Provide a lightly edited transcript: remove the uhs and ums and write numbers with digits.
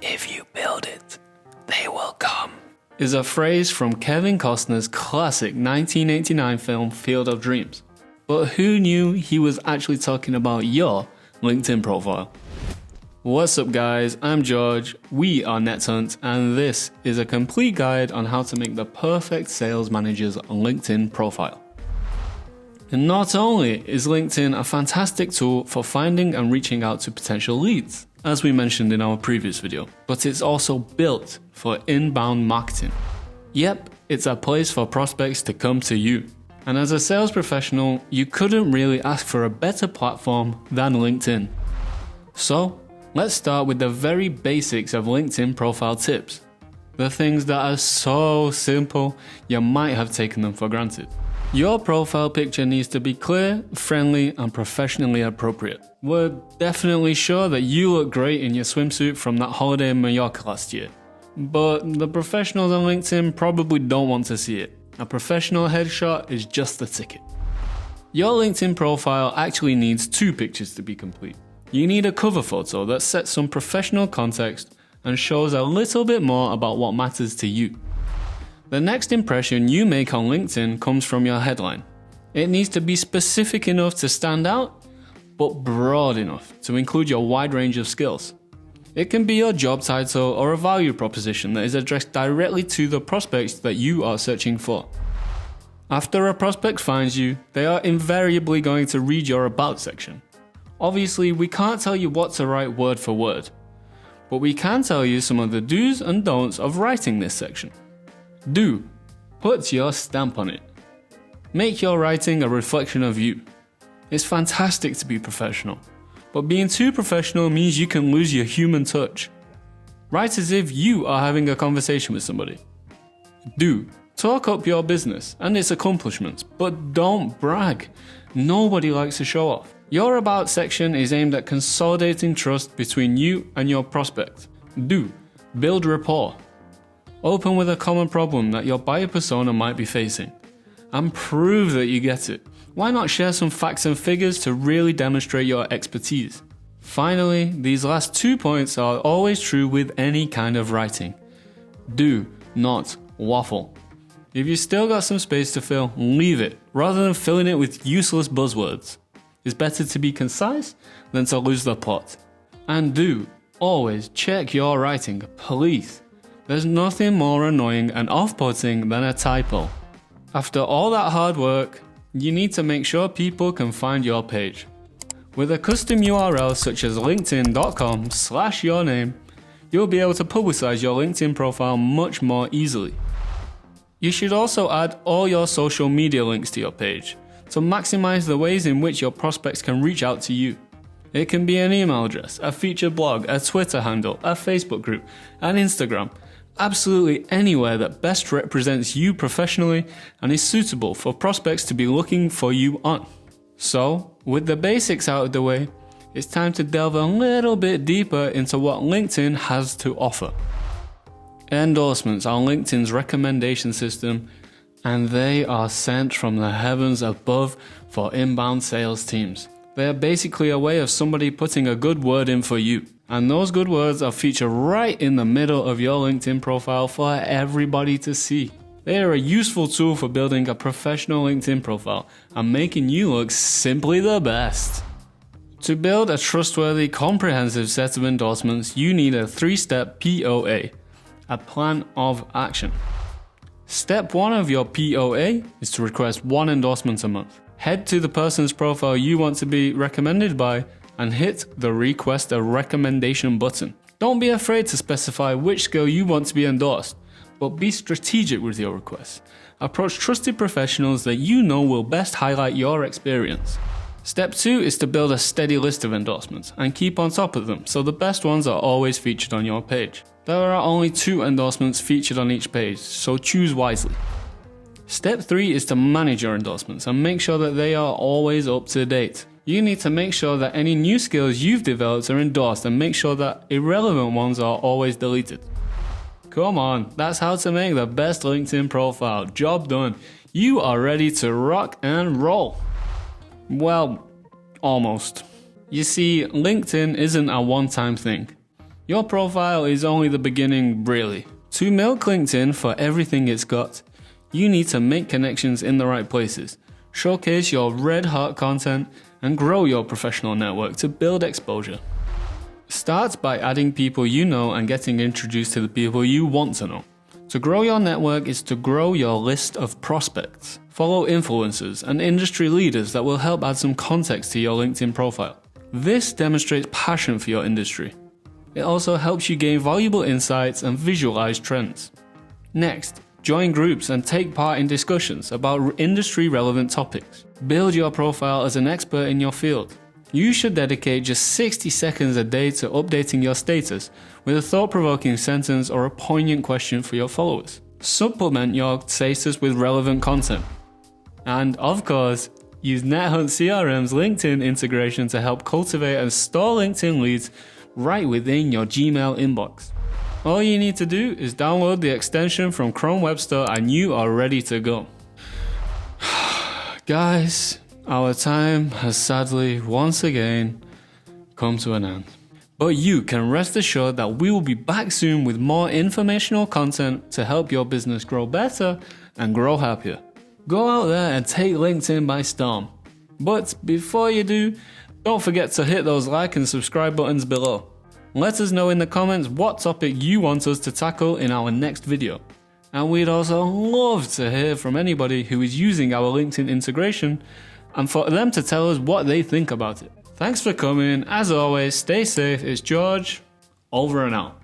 if you build it, they will come, is a phrase from Kevin Costner's classic 1989 film Field of Dreams. But who knew he was actually talking about your LinkedIn profile? What's up guys, I'm George, we are NetHunt, and this is a complete guide on how to make the perfect sales manager's LinkedIn profile. And not only is LinkedIn a fantastic tool for finding and reaching out to potential leads, as we mentioned in our previous video, but it's also built for inbound marketing. Yep, it's a place for prospects to come to you. And as a sales professional, you couldn't really ask for a better platform than LinkedIn. So, let's start with the very basics of LinkedIn profile tips. The things that are so simple, you might have taken them for granted. Your profile picture needs to be clear, friendly, and professionally appropriate. We're definitely sure that you look great in your swimsuit from that holiday in Mallorca last year. But the professionals on LinkedIn probably don't want to see it. A professional headshot is just the ticket. Your LinkedIn profile actually needs 2 pictures to be complete. You need a cover photo that sets some professional context and shows a little bit more about what matters to you. The next impression you make on LinkedIn comes from your headline. It needs to be specific enough to stand out, but broad enough to include your wide range of skills. It can be your job title or a value proposition that is addressed directly to the prospects that you are searching for. After a prospect finds you, they are invariably going to read your About section. Obviously, we can't tell you what to write word for word, but we can tell you some of the do's and don'ts of writing this section. Do. Put your stamp on it. Make your writing a reflection of you. It's fantastic to be professional, but being too professional means you can lose your human touch. Write as if you are having a conversation with somebody. Do. Talk up your business and its accomplishments, but don't brag. Nobody likes to show off. Your About section is aimed at consolidating trust between you and your prospect. Do. Build rapport. Open with a common problem that your buyer persona might be facing, and prove that you get it. Why not share some facts and figures to really demonstrate your expertise? Finally, these last 2 points are always true with any kind of writing. Do not waffle. If you still got some space to fill, leave it, rather than filling it with useless buzzwords. It's better to be concise than to lose the plot. And do always check your writing, please. There's nothing more annoying and off-putting than a typo. After all that hard work, you need to make sure people can find your page. With a custom URL such as linkedin.com/yourname, you'll be able to publicize your LinkedIn profile much more easily. You should also add all your social media links to your page to maximize the ways in which your prospects can reach out to you. It can be an email address, a featured blog, a Twitter handle, a Facebook group, an Instagram. Absolutely anywhere that best represents you professionally and is suitable for prospects to be looking for you on. So, with the basics out of the way, it's time to delve a little bit deeper into what LinkedIn has to offer. Endorsements are LinkedIn's recommendation system, and they are sent from the heavens above for inbound sales teams. They are basically a way of somebody putting a good word in for you. And those good words are featured right in the middle of your LinkedIn profile for everybody to see. They are a useful tool for building a professional LinkedIn profile and making you look simply the best. To build a trustworthy, comprehensive set of endorsements, you need a 3-step POA, a plan of action. Step 1 of your POA is to request 1 endorsement a month. Head to the person's profile you want to be recommended by and hit the Request a Recommendation button. Don't be afraid to specify which skill you want to be endorsed, but be strategic with your requests. Approach trusted professionals that you know will best highlight your experience. Step 2 is to build a steady list of endorsements and keep on top of them so the best ones are always featured on your page. There are only 2 endorsements featured on each page, so choose wisely. Step 3 is to manage your endorsements and make sure that they are always up to date. You need to make sure that any new skills you've developed are endorsed and make sure that irrelevant ones are always deleted. Come on, that's how to make the best LinkedIn profile. Job done. You are ready to rock and roll. Well, almost. You see, LinkedIn isn't a one-time thing. Your profile is only the beginning, really. To milk LinkedIn for everything it's got, you need to make connections in the right places, showcase your red hot content, and grow your professional network to build exposure. Start by adding people you know and getting introduced to the people you want to know. To grow your network is to grow your list of prospects. Follow influencers and industry leaders that will help add some context to your LinkedIn profile. This demonstrates passion for your industry. It also helps you gain valuable insights and visualize trends. Next, join groups and take part in discussions about industry relevant topics. Build your profile as an expert in your field. You should dedicate just 60 seconds a day to updating your status with a thought-provoking sentence or a poignant question for your followers. Supplement your status with relevant content. And of course, use NetHunt CRM's LinkedIn integration to help cultivate and store LinkedIn leads right within your Gmail inbox. All you need to do is download the extension from Chrome Web Store and you are ready to go. Guys, our time has sadly once again come to an end. But you can rest assured that we will be back soon with more informational content to help your business grow better and grow happier. Go out there and take LinkedIn by storm. But before you do, don't forget to hit those like and subscribe buttons below. Let us know in the comments what topic you want us to tackle in our next video. And we'd also love to hear from anybody who is using our LinkedIn integration and for them to tell us what they think about it. Thanks for coming. As always, stay safe. It's George, over and out.